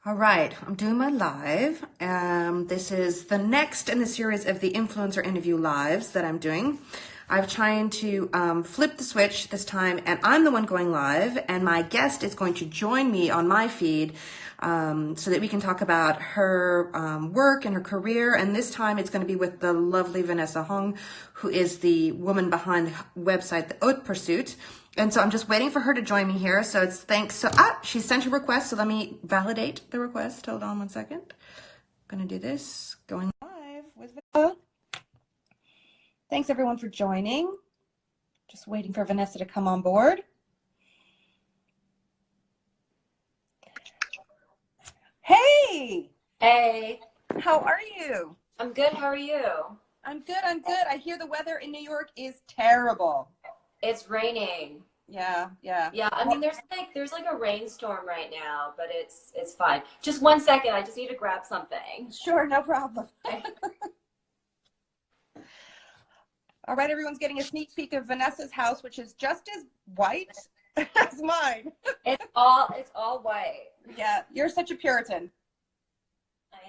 All right, I'm doing my live. This is the next in the series of the influencer interview lives that I'm doing. I'm trying to flip the switch this time, and I'm the one going live, and my guest is going to join me on my feed so that we can talk about her work and her career. And this time it's going to be with the lovely Vanessa Hong, who is the woman behind the website, the Haute Pursuit. And so I'm just waiting for her to join me here. So it's thanks. So she sent a request. So let me validate the request. Hold on one second. I'm going to do this. Going live with Vanessa. Thanks everyone for joining. Just waiting for Vanessa to come on board. Hey! Hey. How are you? I'm good. How are you? I'm good. I hear the weather in New York is terrible. It's raining. Yeah. Yeah, I mean there's like a rainstorm right now, but it's fine. Just 1 second, I just need to grab something. Sure, no problem. All right, everyone's getting a sneak peek of Vanessa's house, which is just as white as mine. It's all white. Yeah, you're such a Puritan. I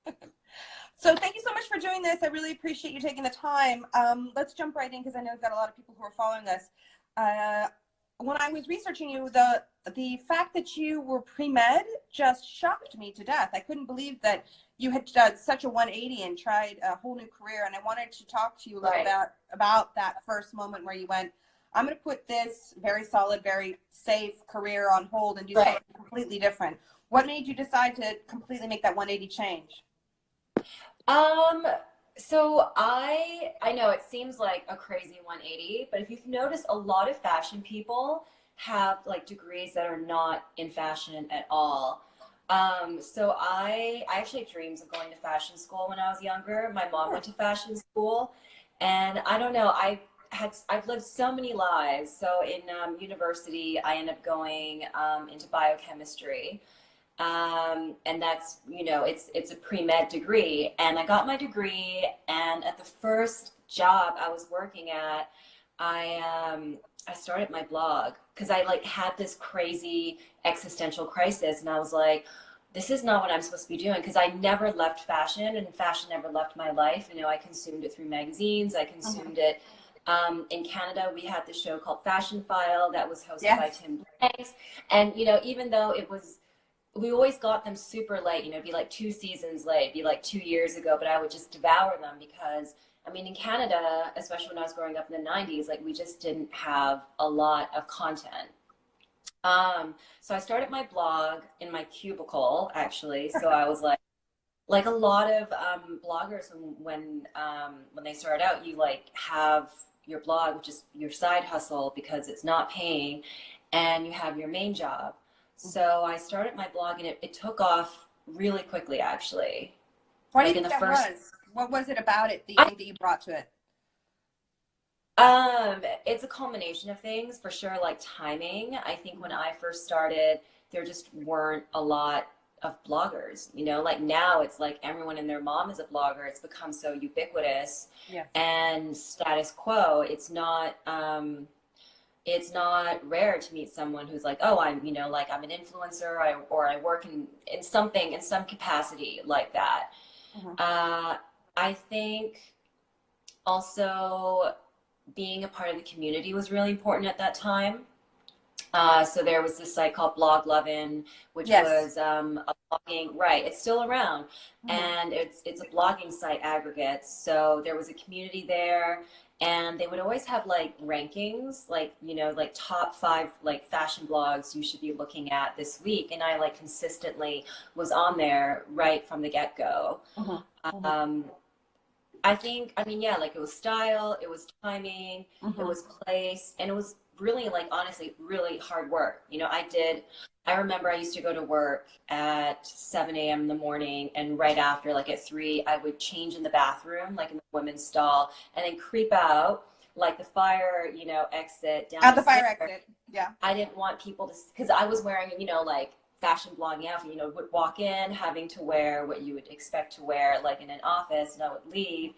am. So thank you so much for doing this. I really appreciate you taking the time. Let's jump right in because I know we've got a lot of people who are following us. When I was researching you, the fact that you were pre-med just shocked me to death. I couldn't believe that you had done such a 180 and tried a whole new career. And I wanted to talk to you a little bit about that first moment where you went, I'm going to put this very solid, very safe career on hold and do something completely different. What made you decide to completely make that 180 change? So I know it seems like a crazy 180, but if you've noticed, a lot of fashion people have like degrees that are not in fashion at all. So I actually had dreams of going to fashion school when I was younger. My mom went to fashion school, and I don't know, I've lived so many lives. So in university, I ended up going into biochemistry. And that's, it's a pre-med degree, and I got my degree, and at the first job I was working at, I started my blog because I like had this crazy existential crisis, and I was like, this is not what I'm supposed to be doing, because I never left fashion, and fashion never left my life. I consumed it through magazines. I consumed it. In Canada, we had this show called Fashion File that was hosted by Tim Banks, and even though we always got them super late, it'd be like 2 seasons late, it'd be like 2 years ago, but I would just devour them because, in Canada, especially when I was growing up in the 90s, like we just didn't have a lot of content. So I started my blog in my cubicle, actually. So I was like a lot of bloggers, when they start out, you like have your blog, which is your side hustle because it's not paying, and you have your main job. So I started my blog, and it took off really quickly, actually. What do you think that was? What was it about it that you think that you brought to it? It's a combination of things, for sure, like timing. I think when I first started, there just weren't a lot of bloggers, like now it's like everyone and their mom is a blogger. It's become so ubiquitous. And status quo. It's not rare to meet someone who's like, oh, I'm I'm an influencer, or I work in some capacity like that. I think also being a part of the community was really important at that time. So there was this site called Blog Lovin', which was a blogging, it's still around, and it's a blogging site aggregate. So there was a community there, and they would always have like rankings, like top 5 like fashion blogs you should be looking at this week, and I like consistently was on there right from the get-go. I think, like it was style, it was timing, it was place, and it was really, like, honestly, really hard work. I remember I used to go to work at 7 a.m. in the morning, and right after, like at 3, I would change in the bathroom, like in the women's stall, and then creep out, like the fire, exit down. At the fire exit, yeah. I didn't want people to, because I was wearing, like fashion blogging outfit, would walk in having to wear what you would expect to wear, like in an office, and I would leave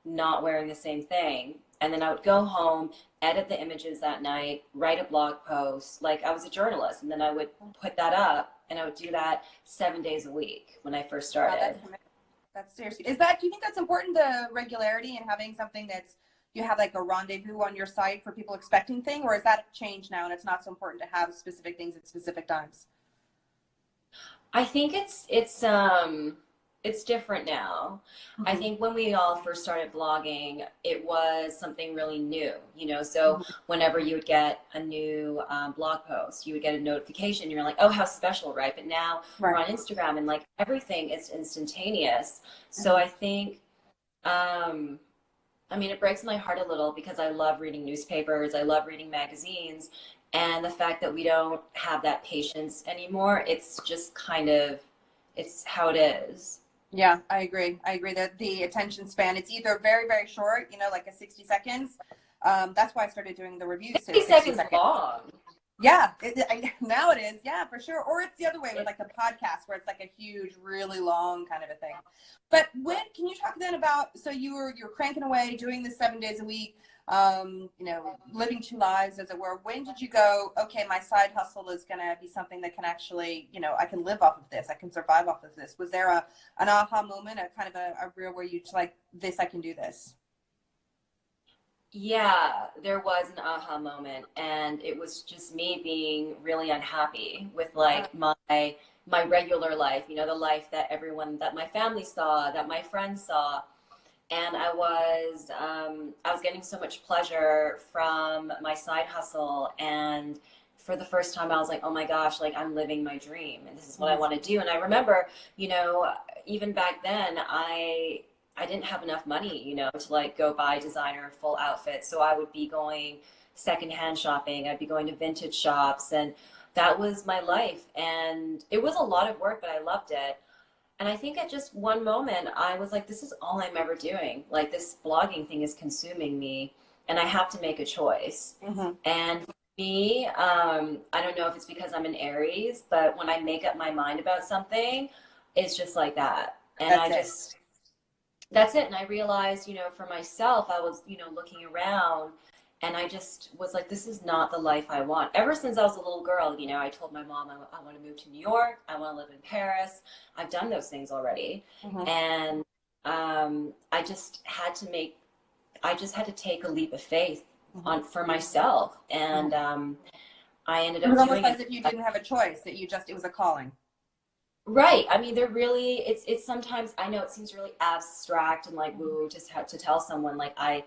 not wearing the same thing. And then I would go home, edit the images that night, write a blog post, like I was a journalist, and then I would put that up And I would do that 7 days a week when I first Wow, started. that's seriously. Is that, do you think that's important, the regularity and having something that's, you have like a rendezvous on your site for people expecting thing, or is that changed now and it's not so important to have specific things at specific times? I think it's different now. I Mm-hmm. think when we all first started blogging, it was something really new, you know. So Mm-hmm. whenever you would get a new blog post, you would get a notification. You're like, oh, how special, right? But now we're Right. on Instagram and like everything is instantaneous. So Mm-hmm. I think, I mean, it breaks my heart a little because I love reading newspapers, I love reading magazines, and the fact that we don't have that patience anymore, it's just kind of, it's how it is. Yeah, I agree. I agree that the attention span, it's either very, very short, you know, like a 60 seconds. That's why I started doing the reviews to 60 60 seconds seconds. long. Yeah, now it is. Yeah, for sure. Or it's the other way with It, like the podcast where it's like a huge, really long kind of a thing. But when can you talk then about, so you're cranking away doing this 7 days a week, you know, living two lives as it were. When did you go, okay, my side hustle is going to be something that can actually, you know, I can live off of this, I can survive off of this? Was there an aha moment, a kind of a real where you just like, this, I can do this? yeah, there was an aha moment, and it was just me being really unhappy with like my regular life, you know, the life that everyone, that my family saw, that my friends saw. And I was getting so much pleasure from my side hustle, and for the first time I was like, oh my gosh, like I'm living my dream and this is what I Mhm. want to do. And I remember, you know, even back then I didn't have enough money, you know, to like go buy designer full outfits, so I would be going secondhand shopping, I'd be going to vintage shops, and that was my life. And it was a lot of work, but I loved it. And I think at just one moment, I was like, this is all I'm ever doing. Like, this blogging thing is consuming me, and I have to make a choice. Mhm. And for me, I don't know if it's because I'm an Aries, but when I make up my mind about something, it's just like that. And That's I it. just, that's it. And I realized, you know, for myself, I was, you know, looking around, and I just was like, this is not the life I want. Ever since I was a little girl, you know, I told my mom, I want to move to New York. I want to live in Paris. I've done those things already. Mhm. And I just had to take a leap of faith Mhm. on for myself. Mhm. And I ended It was up almost doing as it. if you didn't have a choice, that you just, it was a calling. Right. I mean, they're really, it's sometimes, I know it seems really abstract and like Mhm. woo, just have to tell someone like I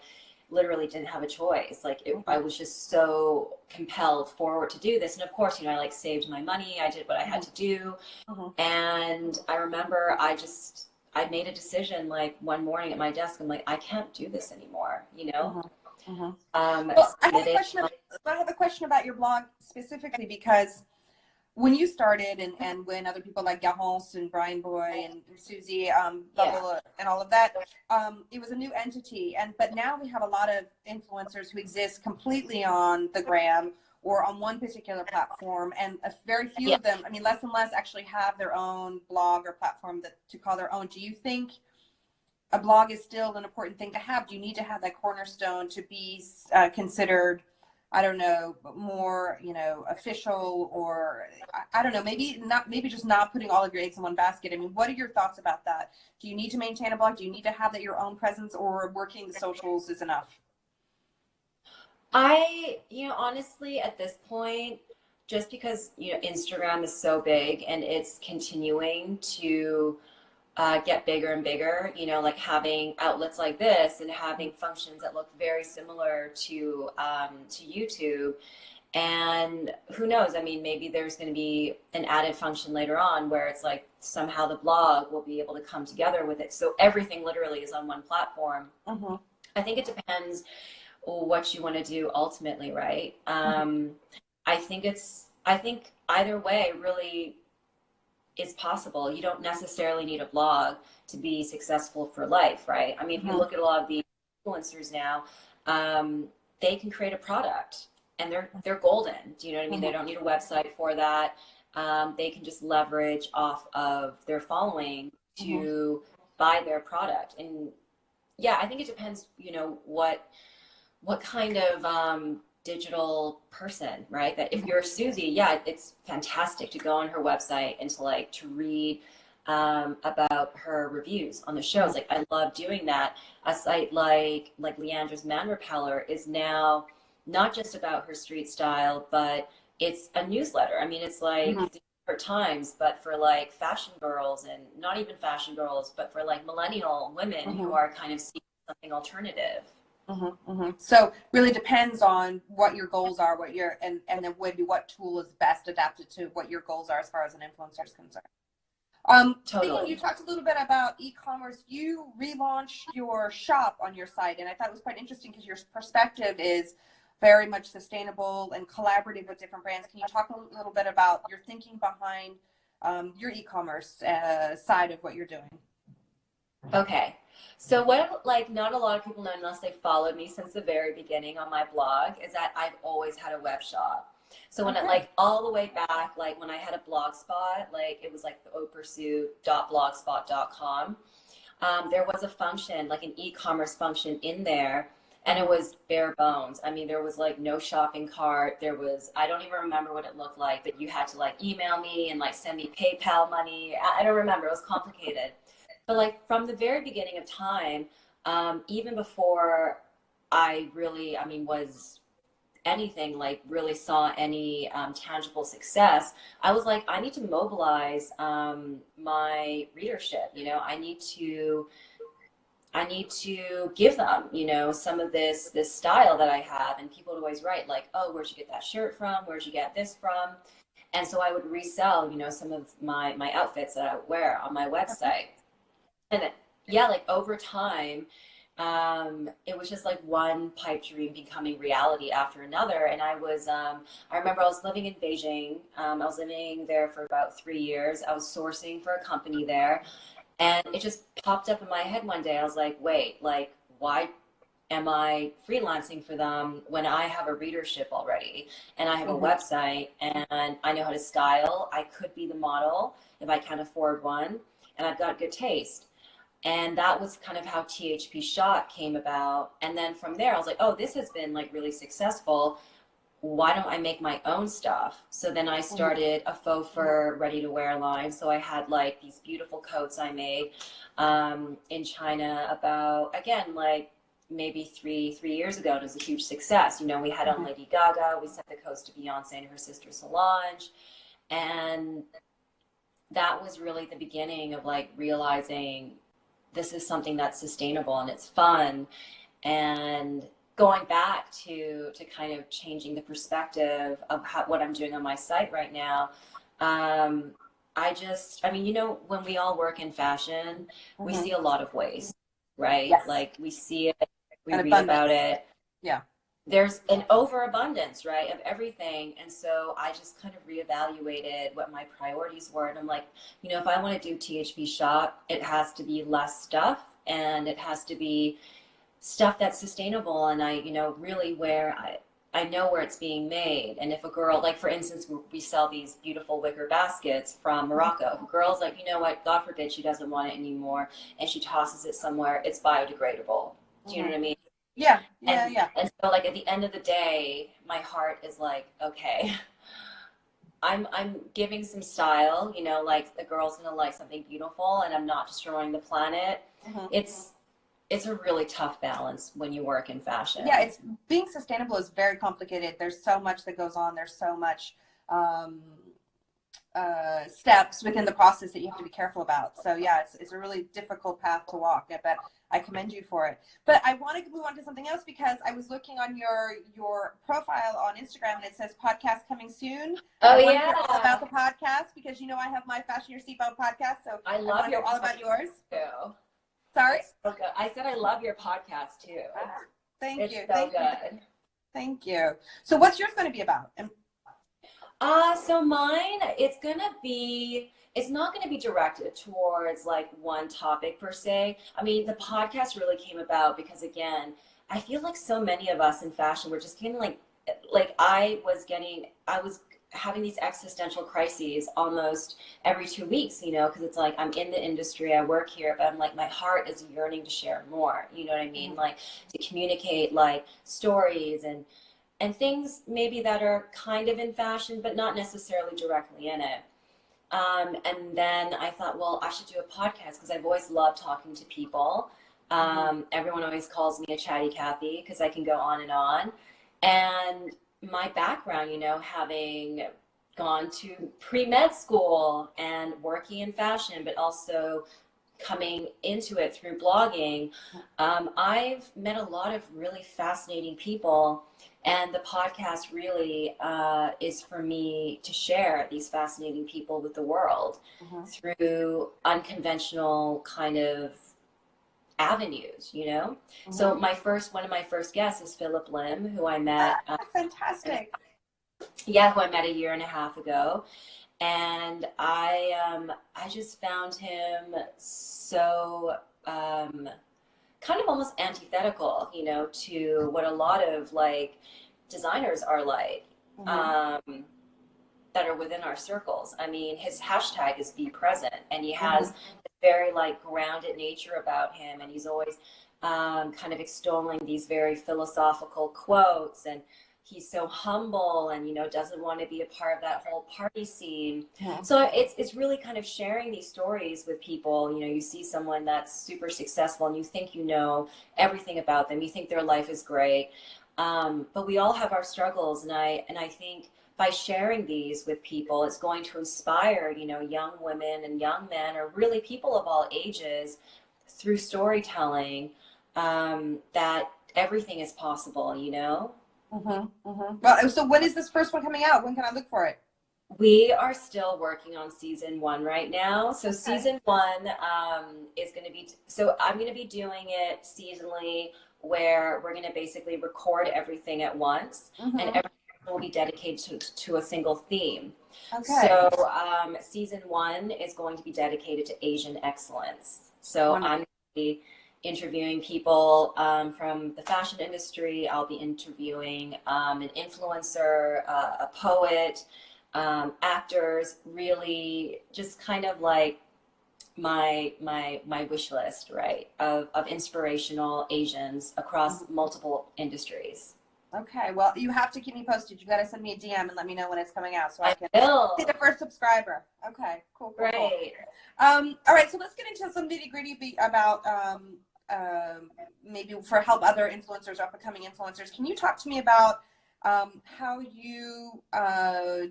literally didn't have a choice. Like I Mhm. was just so compelled forward to do this. And of course, you know, I like saved my money. I did what I had Mhm. to do. Mhm. And I remember I made a decision like one morning at my desk. I'm like, I can't do this anymore, you know? Mhm. Mhm. Well, Submitted. I have a question about your blog specifically because when you started and when other people like Garance and Brian Boy and Susie Yeah. Bubble and all of that, it was a new entity. But now we have a lot of influencers who exist completely on the gram or on one particular platform, and a very few Yeah. of them, I mean, less and less actually have their own blog or platform that to call their own. Do you think a blog is still an important thing to have? Do you need to have that cornerstone to be considered, I don't know, more, you know, official, or I don't know, maybe not, maybe just not putting all of your eggs in one basket? I mean, what are your thoughts about that? Do you need to maintain a blog? Do you need to have that your own presence, or working the socials is enough? You know, honestly, at this point, just because, you know, Instagram is so big and it's continuing to get bigger and bigger, you know, like having outlets like this and having functions that look very similar to YouTube. And who knows? I mean, maybe there's going to be an added function later on where it's like somehow the blog will be able to come together with it. So everything literally is on one platform. Mm-hmm. I think it depends what you want to do ultimately, right? I think either way really is possible. You don't necessarily need a blog to be successful for life, right? I mean, if you Mm-hmm. look at a lot of the influencers now, um, they can create a product and they're golden. Do you know what I mean? They Mm-hmm. don't need a website for that. They can just leverage off of their following Mm-hmm. to buy their product. And yeah, I think it depends, you know, what kind of digital person, right? That if you're Susie, yeah, it's fantastic to go on her website and to like to read about her reviews on the shows. Like I love doing that. A site like Leandra's Man Repeller is now not just about her street style, but it's a newsletter. I mean, it's like Mm-hmm. the New York Times, but for like fashion girls, and not even fashion girls, but for like millennial women who are kind of seeking something alternative. So really depends on what your goals are, and then maybe what tool is best adapted to what your goals are as far as an influencer is concerned. Speaking, you Totally. talked a little bit about e-commerce. You relaunched your shop on your site, and I thought it was quite interesting because your perspective is very much sustainable and collaborative with different brands. Can you talk a little bit about your thinking behind your e-commerce side of what you're doing? Okay. So what like not a lot of people know unless they followed me since the very beginning on my blog is that I've always had a web shop. So when it like all the way back, like when I had a blog spot, like it was like the Haute Pursuit.blogspot.com. There was a function, like an e-commerce function in there, and it was bare bones. I mean, there was like no shopping cart. There was, I don't even remember what it looked like, but you had to like email me and like send me PayPal money. I don't remember. It was complicated. But like from the very beginning of time, even before I really, I mean, was anything like really saw any tangible success, I was like, I need to mobilize my readership. You know, I need to give them, you know, some of this style that I have. And people would always write like, oh, where'd you get that shirt from? Where'd you get this from? And so I would resell, you know, some of my outfits that I would wear on my website. And then, yeah, like over time, it was just like one pipe dream becoming reality after another. And I remember I was living in Beijing. I was living there for about 3 years. I was sourcing for a company there. And it just popped up in my head one day. I was like, wait, like, why am I freelancing for them when I have a readership already and I have a website and I know how to style? I could be the model if I can't afford one, and I've got good taste. And that was kind of how THP Shot came about. And then from there, I was like, oh, this has been like really successful. Why don't I make my own stuff? So then I started a faux fur ready to wear line. So I had like these beautiful coats I made in China about, again, like maybe three years ago. It was a huge success. You know, we had on Lady Gaga, we sent the coats to Beyonce and her sister Solange. And that was really the beginning of like realizing this is something that's sustainable and it's fun. And going back to kind of changing the perspective of what I'm doing on my site right now, I mean, you know, when we all work in fashion, we see a lot of waste, right? Yes. Like we see it, we And read about it. Yeah. There's an overabundance, right, of everything. And so I just kind of reevaluated what my priorities were. And I'm like, you know, if I want to do THP Shop, it has to be less stuff and it has to be stuff that's sustainable. And I, you know, really where I know where it's being made. And if a girl, like for instance, we sell these beautiful wicker baskets from Morocco. If a girl's like, you know what, God forbid she doesn't want it anymore and she tosses it somewhere, it's biodegradable. Do you know what I mean? Yeah. And so like at the end of the day, my heart is like, okay, I'm giving some style, you know, like the girl's gonna like something beautiful and I'm not destroying the planet. It's a really tough balance when you work in fashion. Yeah, it's being sustainable is very complicated. There's so much that goes on. There's so much steps within the process that you have to be careful about. So yeah, it's a really difficult path to walk, but I commend you for it. But I want to move on to something else because I was looking on your profile on Instagram and it says podcast coming soon. Oh, I want yeah. to hear all about the podcast because you know I have my Fashion Your Seatbelt podcast, so I love your all about yours. Too. Sorry? So good. I said I love your podcast too. Thank it's you. So Thank good. You. Thank you. So what's yours going to be about? So mine, it's not going to be directed towards like one topic per se. I mean, the podcast really came about because again, I feel like so many of us in fashion were just getting like I was having these existential crises almost every 2 weeks, you know, because it's like I'm in the industry, I work here, but I'm like my heart is yearning to share more, you know what I mean? Like to communicate like stories and things maybe that are kind of in fashion, but not necessarily directly in it. And then I thought, well, I should do a podcast because I've always loved talking to people. Everyone always calls me a chatty Cathy because I can go on and on. And my background, you know, having gone to pre-med school and working in fashion, but also coming into it through blogging, I've met a lot of really fascinating people. And the podcast really is for me to share these fascinating people with the world through unconventional kind of avenues, you know? So one of my first guests is Phillip Lim, who I met. Fantastic. Yeah, who I met a year and a half ago. And I just found him so kind of almost antithetical, you know, to what a lot of like designers are like, that are within our circles. I mean, his hashtag is be present, and he has a very like grounded nature about him, and he's always kind of extolling these very philosophical quotes, and he's so humble and, you know, doesn't want to be a part of that whole party scene. So it's really kind of sharing these stories with people. You know, you see someone that's super successful and you think you know everything about them. You think their life is great. But we all have our struggles. And I think by sharing these with people, it's going to inspire, you know, young women and young men, or really people of all ages, through storytelling, that everything is possible, you know? Well, so when is this first one coming out? When can I look for it? We are still working on season 1 right now. So season 1 is going to be, so I'm going to be doing it seasonally, where we're going to basically record everything at once, and everything will be dedicated to a single theme. So season 1 is going to be dedicated to Asian excellence. So I'm going to be interviewing people from the fashion industry. I'll be interviewing an influencer, a poet, actors, really just kind of like my wish list, right, of inspirational Asians across multiple industries. Okay, well, you have to keep me posted. You got to send me a DM and let me know when it's coming out so I can will. be the first subscriber. Okay, cool. Great. All right, so let's get into some nitty gritty about maybe for help other influencers, up and coming influencers. Can you talk to me about how you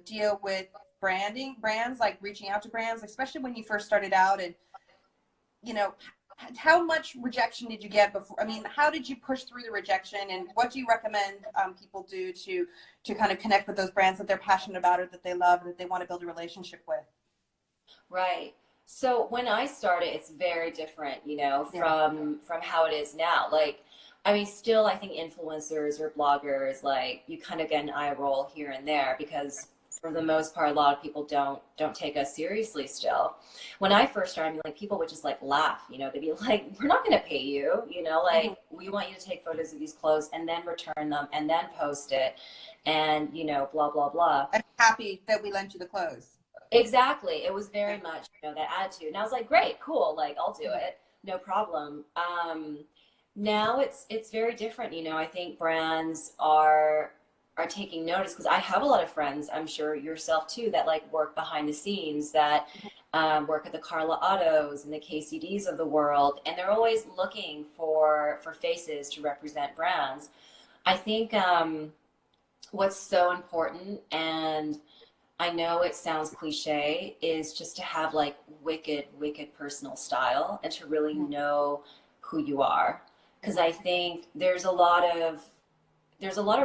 deal with brands, like reaching out to brands, especially when you first started out, and, you know, how much rejection did you get before? I mean, how did you push through the rejection, and what do you recommend people do to kind of connect with those brands that they're passionate about, or that they love, or that they want to build a relationship with? Right. So when I started, it's very different, you know, from how it is now. Like, I mean, still, I think influencers or bloggers, like, you kind of get an eye roll here and there, because for the most part, a lot of people don't take us seriously still. When I first started, I mean, like, people would just like laugh, you know, they'd be like, we're not going to pay you, you know, like, we want you to take photos of these clothes and then return them and then post it, and, you know, blah, blah, blah. I'm happy that we lent you the clothes. Exactly. It was very much, you know, that attitude. And I was like, great, cool. Like, I'll do it. No problem. Now it's very different. You know, I think brands are taking notice, because I have a lot of friends, I'm sure yourself too, that like work behind the scenes, that work at the Carla Ottos and the KCDs of the world. And they're always looking for faces to represent brands. I think what's so important, and I know it sounds cliche, is just to have like wicked personal style, and to really know who you are. Because I think there's a lot of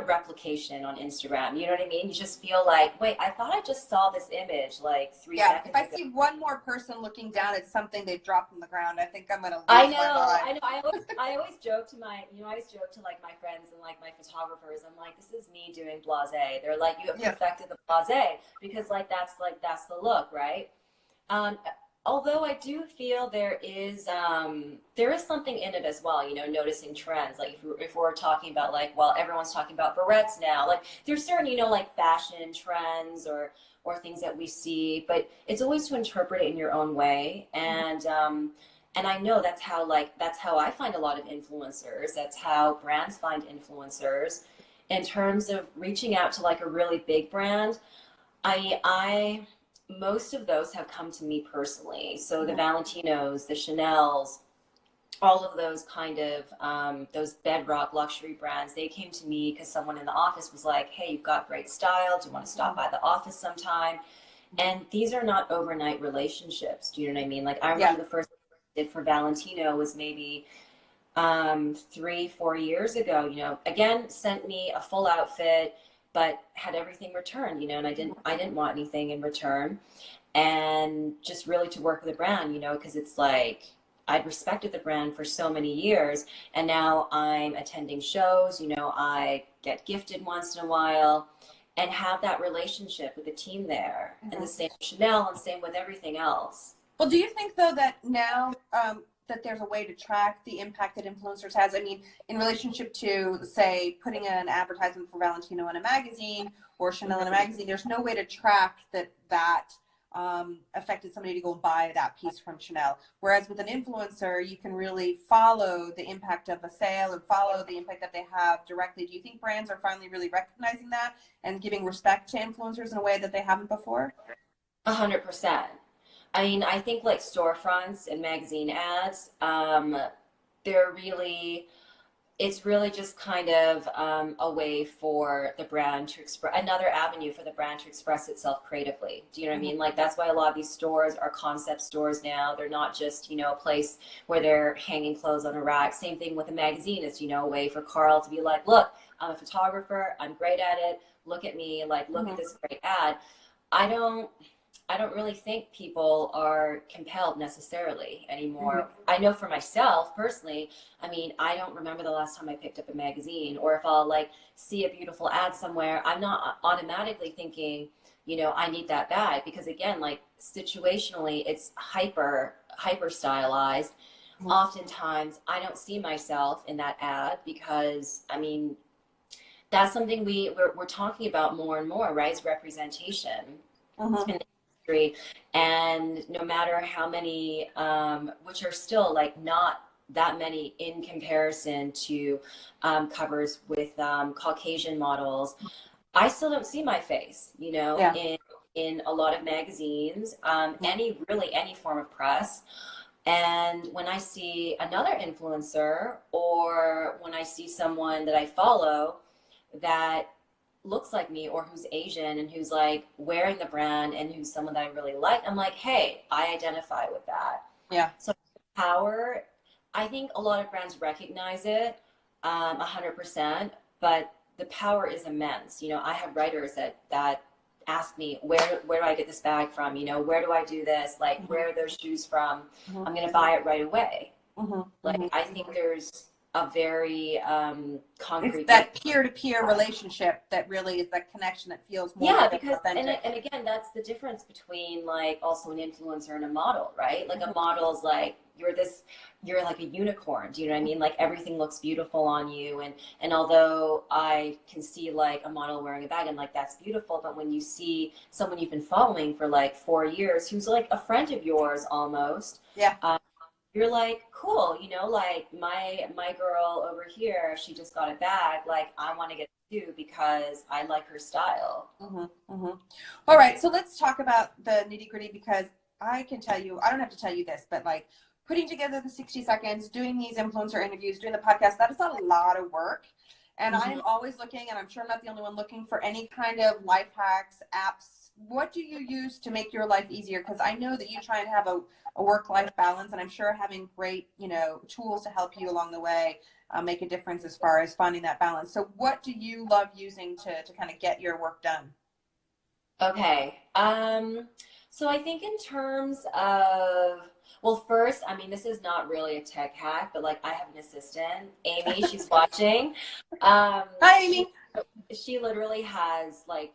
replication on Instagram. You know what I mean? You just feel like, wait, I thought I just saw this image like 3 seconds ago. If I see one more person looking down at something they've dropped from the ground, I think I'm gonna lose my mind. I always joke to my, you know, I always joke to like my friends and like my photographers. I'm like, this is me doing blasé. They're like, you have perfected the blasé, because like that's the look, right? Although I do feel there is something in it as well, you know, noticing trends. Like if we're talking about like, well, everyone's talking about barrettes now. Like there's certain, you know, like fashion trends or things that we see, but it's always to interpret it in your own way. And I know that's how I find a lot of influencers. That's how brands find influencers. in terms of reaching out to like a really big brand, I most of those have come to me personally. So the Valentinos, the Chanels, all of those kind of those bedrock luxury brands, they came to me because someone in the office was like, hey, you've got great style, do you want to stop by the office sometime? And these are not overnight relationships, do you know what I mean? Like I remember the first thing I did for Valentino was maybe 3-4 years ago. You know, again, sent me a full outfit but had everything returned, you know, and I didn't want anything in return, and just really to work with the brand, you know, because it's like I'd respected the brand for so many years, and now I'm attending shows, you know, I get gifted once in a while and have that relationship with the team there. And the same with Chanel and same with everything else. Well, do you think though that now that there's a way to track the impact that influencers has? I mean, in relationship to, say, putting an advertisement for Valentino in a magazine or Chanel in a magazine, there's no way to track that affected somebody to go and buy that piece from Chanel. Whereas with an influencer, you can really follow the impact of a sale and follow the impact that they have directly. Do you think brands are finally really recognizing that and giving respect to influencers in a way that they haven't before? 100%. I mean, I think like storefronts and magazine ads, they're really, it's really just kind of a way for the brand to express, another avenue for the brand to express itself creatively. Do you know what I mean? Like that's why a lot of these stores are concept stores now. They're not just, you know, a place where they're hanging clothes on a rack. Same thing with a magazine. It's, you know, a way for Carl to be like, look, I'm a photographer. I'm great at it. Look at me. Like, look at this great ad. I don't really think people are compelled necessarily anymore. I know for myself personally, I mean, I don't remember the last time I picked up a magazine, or if I'll like see a beautiful ad somewhere, I'm not automatically thinking, you know, I need that bag, because again, like situationally, it's hyper stylized. Oftentimes I don't see myself in that ad because, I mean, that's something we're talking about more and more, right? Is representation. In and no matter how many, which are still like not that many in comparison to covers with Caucasian models, I still don't see my face, you know, in a lot of magazines, any form of press. And when I see another influencer, or when I see someone that I follow that looks like me, or who's Asian and who's like wearing the brand and who's someone that I really like, I'm like, hey, I identify with that. Yeah. So power, I think a lot of brands recognize it 100%, but the power is immense. You know, I have writers that ask me, where do I get this bag from? You know, where do I do this? Like, where are those shoes from? I'm going to buy it right away. Like, I think there's a very concrete, it's that peer-to-peer relationship that really is that connection that feels more because authentic. and again, that's the difference between like also an influencer and a model, right? Like a model's like, you're like a unicorn, do you know what I mean? Like everything looks beautiful on you, and although I can see like a model wearing a bag and like that's beautiful, but when you see someone you've been following for like 4 years who's like a friend of yours almost, you're like, cool, you know, like my girl over here, she just got a bag. Like I want to get it too because I like her style. All right, so let's talk about the nitty gritty, because I can tell you, I don't have to tell you this, but like putting together the 60 seconds, doing these influencer interviews, doing the podcast, that is a lot of work. And I'm always looking, and I'm sure I'm not the only one looking for any kind of life hacks, apps. What do you use to make your life easier? Because I know that you try and have a work-life balance, and I'm sure having great, you know, tools to help you along the way make a difference as far as finding that balance. So what do you love using to kind of get your work done? Okay. So I think in terms of, well, first, I mean, this is not really a tech hack, but like I have an assistant, Amy, she's watching. Hi, Amy. She literally has like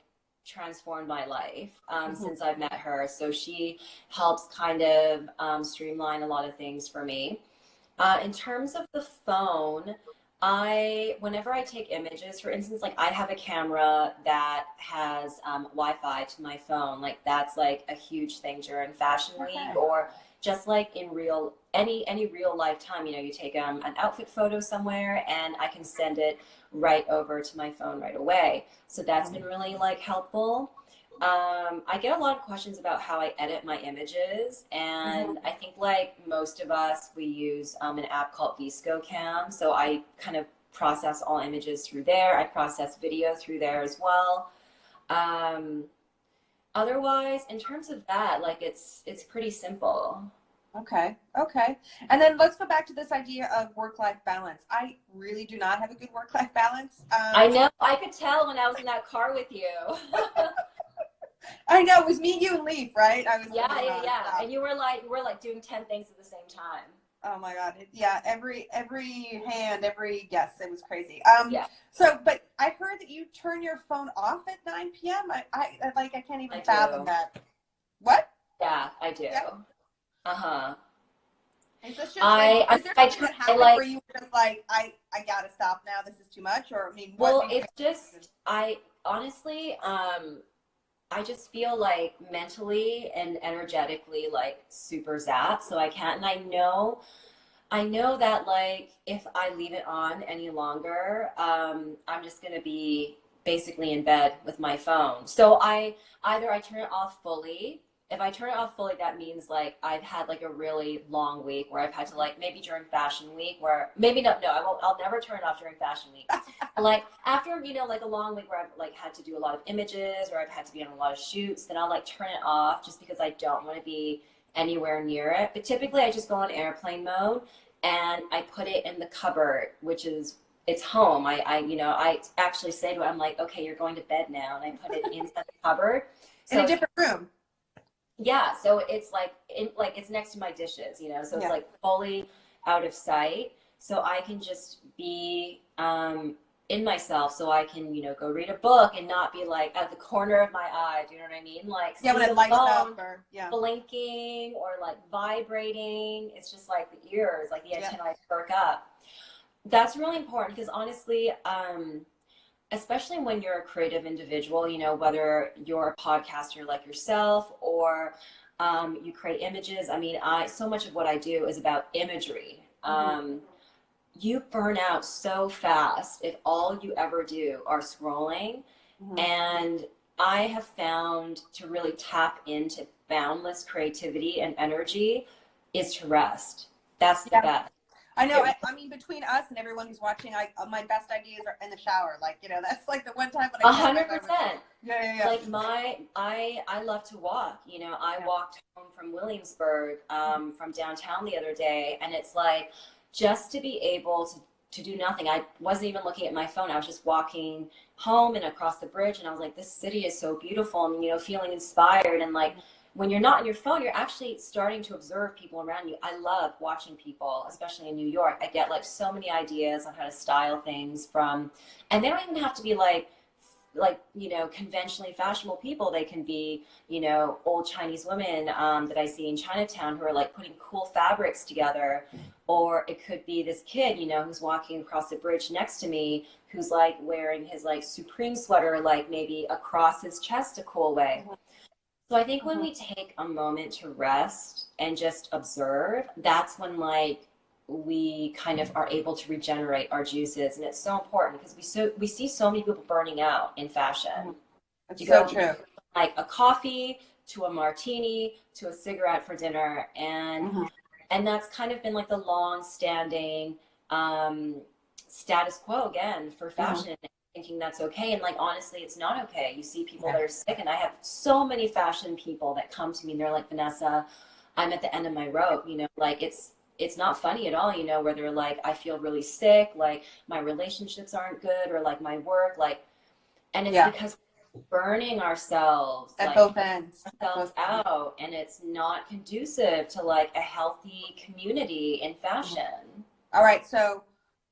transformed my life since I've met her. So she helps kind of streamline a lot of things for me. In terms of the phone, whenever I take images, for instance, like I have a camera that has Wi-Fi to my phone. Like that's like a huge thing during Fashion Week, or just like in real any real life time, you know, you take an outfit photo somewhere and I can send it right over to my phone right away. So that's been really like helpful. I get a lot of questions about how I edit my images, and I think like most of us, we use an app called VSCOcam. So I kind of process all images through there. I process video through there as well. Um, Otherwise, in terms of that, like it's pretty simple. Okay. Okay. And then let's go back to this idea of work-life balance. I really do not have a good work-life balance. I know, I could tell when I was in that car with you. I know, it was me, you, and Leaf, right? I was Yeah. And you were like doing 10 things at the same time. Oh my God. Yeah, every hand, yes, it was crazy. Yeah, So, but I heard that you turn your phone off at 9 p.m. I can't even I fathom do. that. What? Yeah, I do. Yeah. Uh-huh. Is this just like, is there something that happened like, where you were just like, I gotta stop now, this is too much? Or I mean, well, it's just, I honestly, I just feel like mentally and energetically like super zapped. So I can't, and I know that like if I leave it on any longer, I'm just gonna be basically in bed with my phone. So I turn it off fully. If I turn it off fully, that means like I've had like a really long week where I've had to like maybe during fashion week where maybe no, I won't, I'll never turn it off during fashion week. Like after, you know, like a long week where I've like had to do a lot of images or I've had to be on a lot of shoots, then I'll like turn it off just because I don't want to be anywhere near it. But typically I just go on airplane mode and I put it in the cupboard, which is it's home. I actually say to it, I'm like, okay, you're going to bed now, and I put it inside the cupboard. So in a different room. Yeah, so it's like it's next to my dishes, you know, so it's like fully out of sight. So I can just be in myself, so I can, you know, go read a book and not be like at the corner of my eye. Do you know what I mean? Like Yeah, when it lights up or blinking or like vibrating. It's just like the ears, like the antennae perk up. That's really important because honestly, especially when you're a creative individual, you know, whether you're a podcaster like yourself or you create images. I mean, so much of what I do is about imagery. You burn out so fast if all you ever do are scrolling. And I have found to really tap into boundless creativity and energy is to rest. That's the best. I know. I mean, between us and everyone who's watching, my best ideas are in the shower. Like, you know, that's like the one time when 100%. Yeah. Like I love to walk. You know, I walked home from Williamsburg, from downtown the other day, and it's like just to be able to do nothing. I wasn't even looking at my phone. I was just walking home and across the bridge, and I was like, this city is so beautiful, and you know, feeling inspired and like. When you're not on your phone, you're actually starting to observe people around you. I love watching people, especially in New York. I get like so many ideas on how to style things and they don't even have to be like, you know, conventionally fashionable people. They can be, you know, old Chinese women that I see in Chinatown who are like putting cool fabrics together. Or it could be this kid, you know, who's walking across the bridge next to me, who's like wearing his like Supreme sweater, like maybe across his chest a cool way. So I think when we take a moment to rest and just observe, that's when like we kind of are able to regenerate our juices. And it's so important because we see so many people burning out in fashion. It's so true. Like a coffee to a martini to a cigarette for dinner. And that's kind of been like the long standing status quo again for fashion. Thinking that's okay, and like honestly it's not okay. You see people that are sick, and I have so many fashion people that come to me and they're like, Vanessa, I'm at the end of my rope, you know, like it's not funny at all, you know, where they're like, I feel really sick, like my relationships aren't good, or like my work, like, and it's because we're burning ourselves at like, both ends out, and it's not conducive to like a healthy community in fashion. All right, so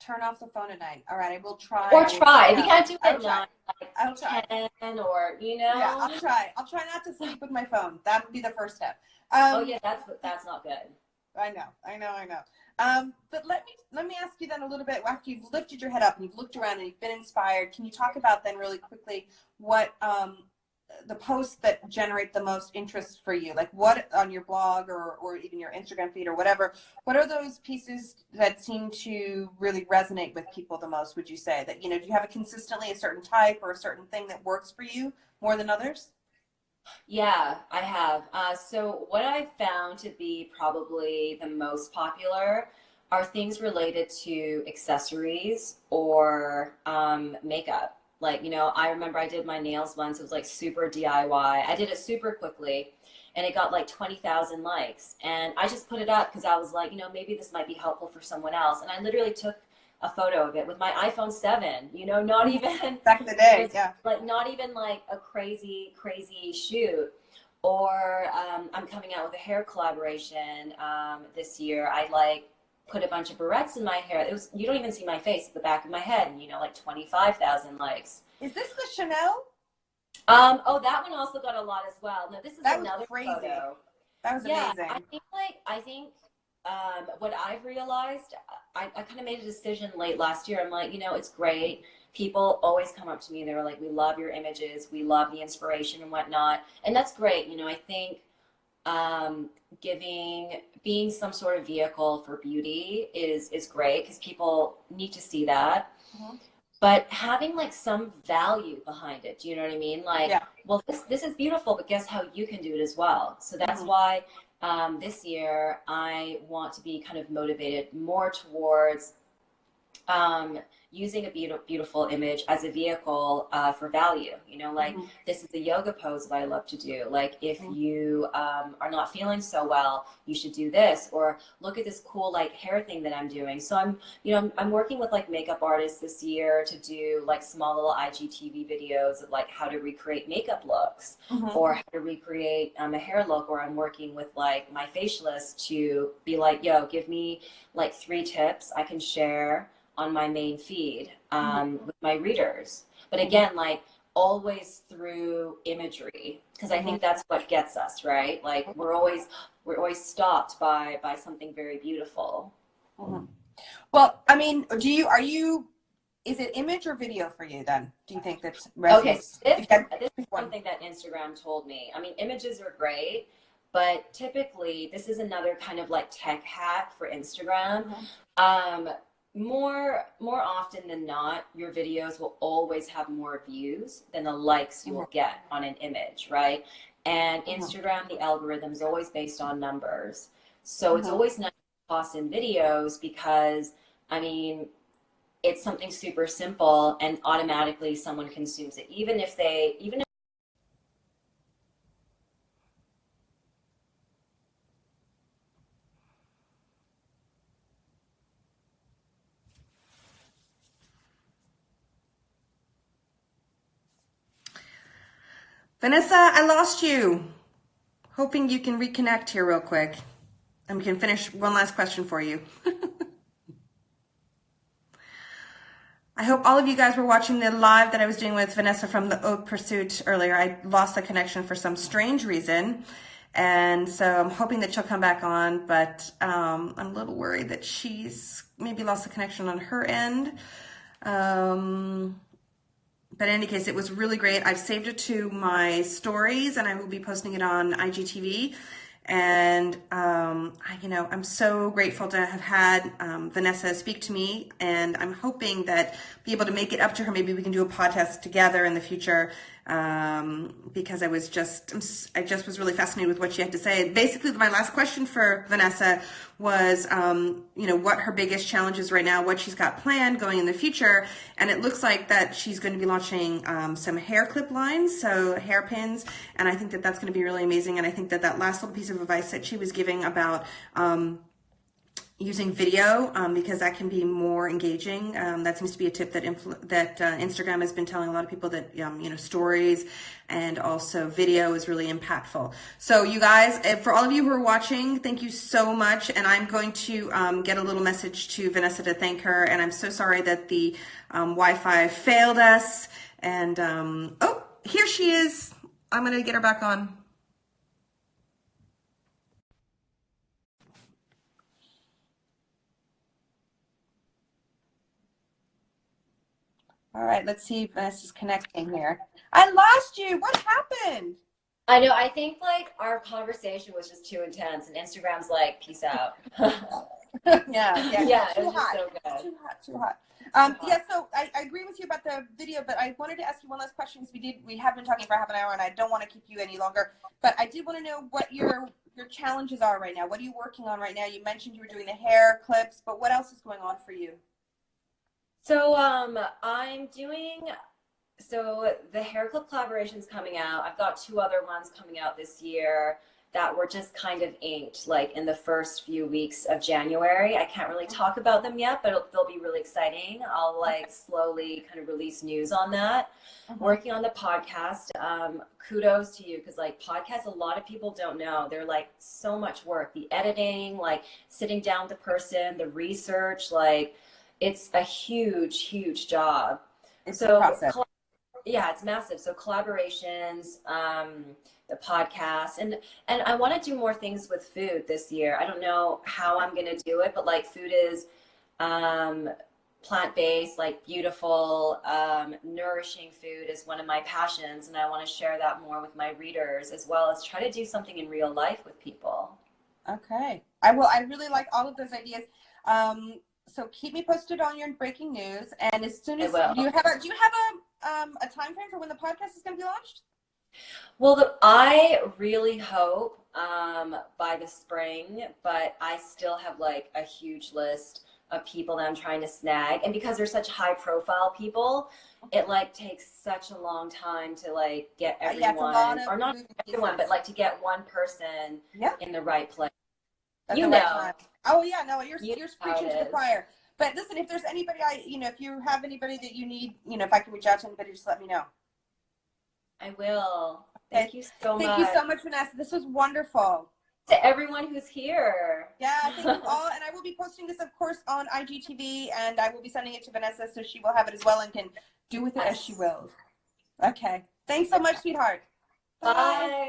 turn off the phone at night. All right, I will try. Or try. If you can't do it at 9, like I'll try. 10, or you know. Yeah, I'll try. I'll try not to sleep with my phone. That would be the first step. Oh yeah, that's not good. I know. But let me ask you then a little bit, after you've lifted your head up and you've looked around and you've been inspired, can you talk about then really quickly what the posts that generate the most interest for you? Like what on your blog or even your Instagram feed or whatever, what are those pieces that seem to really resonate with people the most, would you say? That, do you have consistently a certain type or a certain thing that works for you more than others? Yeah, I have. So what I found to be probably the most popular are things related to accessories or makeup. Like, I remember I did my nails once. It was like super DIY. I did it super quickly and it got like 20,000 likes. And I just put it up because I was like, maybe this might be helpful for someone else. And I literally took a photo of it with my iPhone 7, not even Back in the day, was yeah. like not even like a crazy shoot. Or I'm coming out with a hair collaboration this year. I like put a bunch of barrettes in my hair. It was, you don't even see my face at the back of my head, and like 25,000 likes. Is this the Chanel? Oh, that one also got a lot as well. No, this is That was another crazy. photo. That was Yeah, amazing. I think what I've realized, I kind of made a decision late last year. I'm like, it's great. People always come up to me. They're like, we love your images. We love the inspiration and whatnot. And that's great. I think being some sort of vehicle for beauty is great because people need to see that. Mm-hmm. But having like some value behind it, do you know what I mean? Like, Yeah. well, this is beautiful, but guess how you can do it as well. So that's Mm-hmm. why this year I want to be kind of motivated more towards um, using a beautiful image as a vehicle for value. Like Mm-hmm. this is a yoga pose that I love to do. Like if Mm-hmm. you are not feeling so well, you should do this. Or look at this cool like hair thing that I'm doing. So I'm working with like makeup artists this year to do like small little IGTV videos of like how to recreate makeup looks Mm-hmm. or how to recreate a hair look. Or I'm working with like my facialist to be like, yo, give me like 3 tips I can share on my main feed with my readers. But again, like always through imagery, because I Mm-hmm. think that's what gets us, right? Like we're always stopped by something very beautiful. Mm-hmm. Well, I mean, is it image or video for you then? Do you think that Okay, so resonates? this is something that Instagram told me. I mean, images are great, but typically this is another kind of like tech hack for Instagram. Um, more often than not, your videos will always have more views than the likes you Mm-hmm. will get on an image, right? And Mm-hmm. Instagram, the algorithm is always based on numbers. So it's Mm-hmm. always nice to toss in videos because, I mean, it's something super simple and automatically someone consumes it. Even if Vanessa, I lost you. Hoping you can reconnect here real quick and we can finish one last question for you. I hope all of you guys were watching the live that I was doing with Vanessa from the Haute Pursuit earlier. I lost the connection for some strange reason. And so I'm hoping that she'll come back on, but I'm a little worried that she's maybe lost the connection on her end. But in any case, it was really great. I've saved it to my stories and I will be posting it on IGTV. And, I'm so grateful to have had Vanessa speak to me, and I'm hoping that be able to make it up to her. Maybe we can do a podcast together in the future, because I just was really fascinated with what she had to say. Basically, my last question for Vanessa was, what her biggest challenge is right now, what she's got planned going in the future. And it looks like that she's going to be launching some hair clip lines, so hairpins. And I think that that's going to be really amazing. And I think that that last little piece of advice that she was giving about using video, because that can be more engaging. That seems to be a tip that Instagram has been telling a lot of people, that stories and also video is really impactful. So you guys, for all of you who are watching, thank you so much. And I'm going to get a little message to Vanessa to thank her. And I'm so sorry that the Wi-Fi failed us. And oh, here she is. I'm going to get her back on. All right, let's see if Vanessa's connecting here. I lost you. What happened? I know. I think like our conversation was just too intense, and Instagram's like, peace out. Yeah. Yeah, it Too was just hot. so good. Too hot. Yeah, so I agree with you about the video, but I wanted to ask you one last question because we have been talking for half an hour, and I don't want to keep you any longer. But I did want to know what your challenges are right now. What are you working on right now? You mentioned you were doing the hair clips, but what else is going on for you? So so the hair clip collaboration's coming out. I've got 2 other ones coming out this year that were just kind of inked like in the first few weeks of January. I can't really talk about them yet, but they'll be really exciting. I'll like slowly kind of release news on that. Working on the podcast. Kudos to you, because like podcasts, a lot of people don't know. They're like so much work. The editing, like sitting down with the person, the research, like it's a huge, huge job. It's a process. Yeah, it's massive. So collaborations, the podcast, and I want to do more things with food this year. I don't know how I'm going to do it, but like food is plant-based, like beautiful, nourishing food is one of my passions, and I want to share that more with my readers, as well as try to do something in real life with people. Okay. I really like all of those ideas. So keep me posted on your breaking news, and as soon as do you have a time frame for when the podcast is going to be launched? Well, I really hope by the spring, but I still have like a huge list of people that I'm trying to snag, and because they're such high profile people, it like takes such a long time to like get everyone, or not everyone, but like to get one person in the right place. At the right time. Oh yeah, no, you're preaching to the choir. But listen, if there's anybody if you have anybody that you need, if I can reach out to anybody, just let me know. I will. Thank you so much. Thank you so much, Vanessa. This was wonderful. To everyone who's here. Yeah, thank you all. And I will be posting this, of course, on IGTV, and I will be sending it to Vanessa so she will have it as well and can do with it as she will. Okay. Thanks so much, sweetheart. Bye.